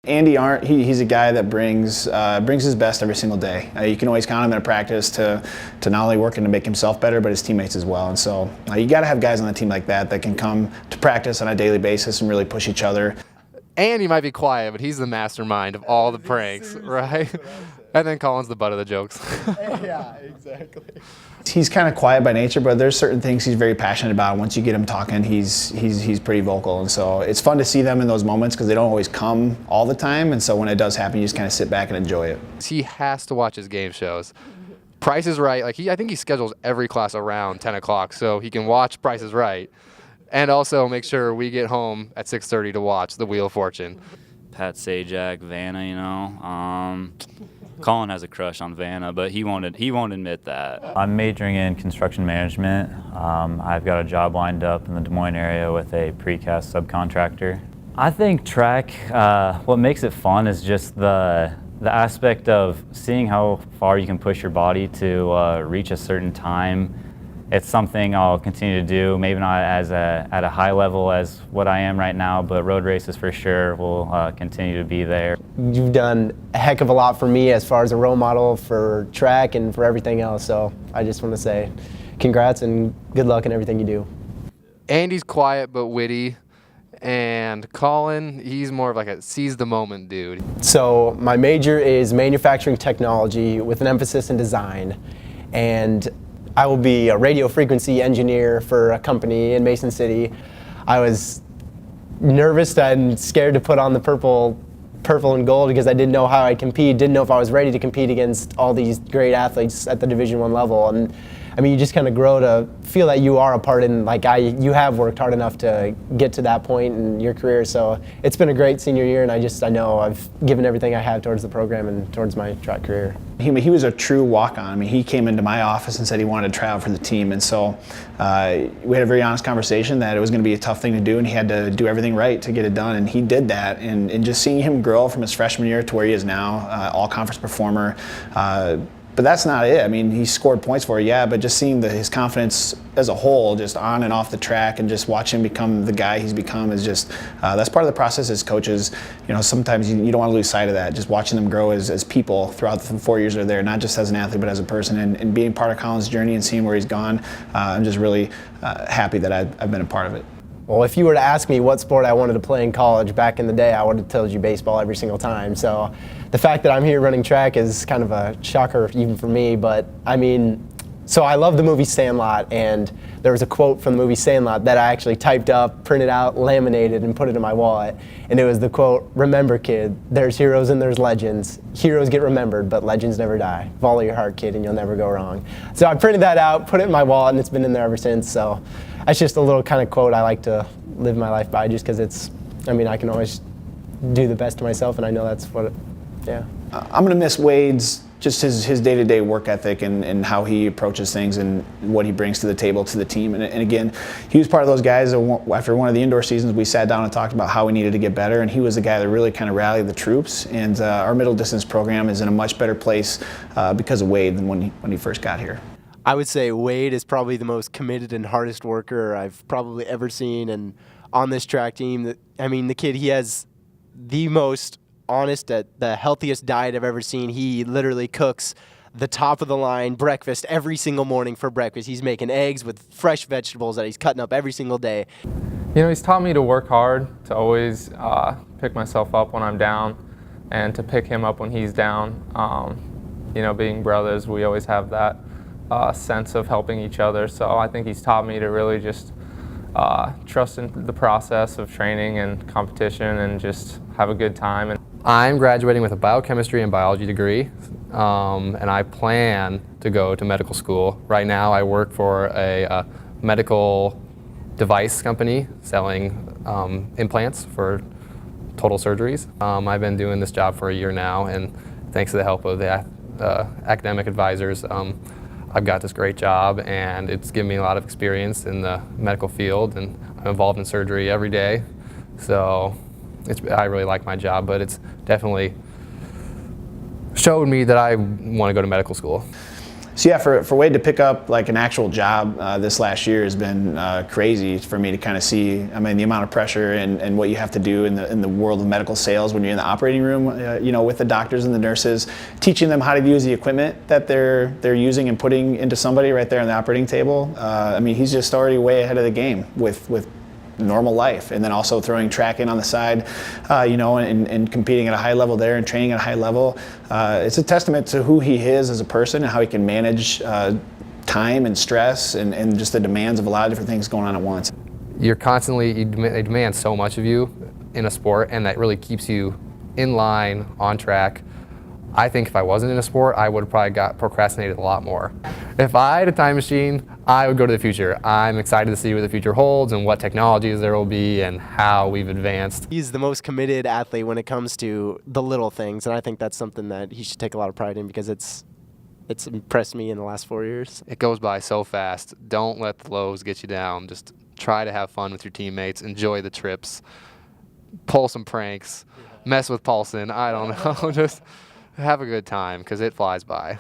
Andy Arndt, he's a guy that brings his best every single day. You can always count him in a practice to not only working to make himself better, but his teammates as well. And so you got to have guys on the team like that can come to practice on a daily basis and really push each other. And he might be quiet, but he's the mastermind of all the pranks, right? And then Colynn's the butt of the jokes. Yeah, exactly. He's kind of quiet by nature, but there's certain things he's very passionate about. Once you get him talking, he's pretty vocal, and so it's fun to see them in those moments because they don't always come all the time. And so when it does happen, you just kind of sit back and enjoy it. He has to watch his game shows. Price is Right. Like I think he schedules every class around 10 o'clock so he can watch Price is Right, and also make sure we get home at 6:30 to watch The Wheel of Fortune. Pat Sajak, Vanna, you know. Colin has a crush on Vanna, but he won't admit that. I'm majoring in construction management. I've got a job lined up in the Des Moines area with a precast subcontractor. I think track, what makes it fun is just the aspect of seeing how far you can push your body to reach a certain time. It's something I'll continue to do, maybe not at a high level as what I am right now, but road races for sure will continue to be there. You've done a heck of a lot for me as far as a role model for track and for everything else, so I just want to say congrats and good luck in everything you do. Andy's quiet but witty, and Colin, he's more of like a seize the moment dude. So my major is manufacturing technology with an emphasis in design, and I will be a radio frequency engineer for a company in Mason City. I was nervous and scared to put on the purple and gold because I didn't know how I'd compete, didn't know if I was ready to compete against all these great athletes at the Division I level. And I mean, you just kind of grow to feel that you are a part in, like you have worked hard enough to get to that point in your career. So it's been a great senior year, and I know I've given everything I have towards the program and towards my track career. He was a true walk-on. I mean, he came into my office and said he wanted to try out for the team, and so we had a very honest conversation that it was going to be a tough thing to do, and he had to do everything right to get it done, and he did that. And just seeing him grow from his freshman year to where he is now, all-conference performer. But that's not it. I mean, he scored points for it, yeah, but just seeing his confidence as a whole, just on and off the track, and just watch him become the guy he's become is just, that's part of the process as coaches. You know, sometimes you don't want to lose sight of that, just watching them grow as people throughout the 4 years they're there, not just as an athlete, but as a person, and being part of Colin's journey and seeing where he's gone. I'm just really happy that I've been a part of it. Well, if you were to ask me what sport I wanted to play in college back in the day, I would have told you baseball every single time. So the fact that I'm here running track is kind of a shocker even for me. But I mean, so I love the movie Sandlot, and there was a quote from the movie Sandlot that I actually typed up, printed out, laminated, and put it in my wallet. And it was the quote, "Remember, kid, there's heroes and there's legends. Heroes get remembered, but legends never die. Follow your heart, kid, and you'll never go wrong." So I printed that out, put it in my wallet, and it's been in there ever since. So that's just a little kind of quote I like to live my life by, just because it's, I mean, I can always do the best to myself, and I know that's what, yeah. I'm going to miss Wade's, just his day-to-day work ethic and how he approaches things and what he brings to the table to the team. And again, he was part of those guys that after one of the indoor seasons, we sat down and talked about how we needed to get better, and he was the guy that really kind of rallied the troops. And our middle distance program is in a much better place because of Wade than when he first got here. I would say Wade is probably the most committed and hardest worker I've probably ever seen, and on this track team, I mean, the kid, he has the most honest, the healthiest diet I've ever seen. He literally cooks the top of the line breakfast every single morning for breakfast. He's making eggs with fresh vegetables that he's cutting up every single day. You know, he's taught me to work hard, to always pick myself up when I'm down, and to pick him up when he's down. You know, being brothers, we always have that sense of helping each other. So I think he's taught me to really just trust in the process of training and competition and just have a good time. And I'm graduating with a biochemistry and biology degree, and I plan to go to medical school. Right now I work for a medical device company selling implants for total surgeries. I've been doing this job for a year now, and thanks to the help of the academic advisors, I've got this great job, and it's given me a lot of experience in the medical field, and I'm involved in surgery every day. So I really like my job, but it's definitely showed me that I want to go to medical school. So yeah, for Wade to pick up like an actual job this last year has been crazy for me to kind of see. I mean, the amount of pressure and what you have to do in the world of medical sales when you're in the operating room, with the doctors and the nurses, teaching them how to use the equipment that they're using and putting into somebody right there on the operating table. I mean, he's just already way ahead of the game with normal life, and then also throwing track in on the side, and competing at a high level there and training at a high level. It's a testament to who he is as a person and how he can manage time and stress and just the demands of a lot of different things going on at once. You're constantly, they demand so much of you in a sport, and that really keeps you in line, on track. I think if I wasn't in a sport, I would have probably procrastinated a lot more. If I had a time machine, I would go to the future. I'm excited to see what the future holds and what technologies there will be and how we've advanced. He's the most committed athlete when it comes to the little things, and I think that's something that he should take a lot of pride in because it's impressed me in the last 4 years. It goes by so fast. Don't let the lows get you down. Just try to have fun with your teammates. Enjoy the trips. Pull some pranks. Mess with Paulson. I don't know. Just have a good time because it flies by.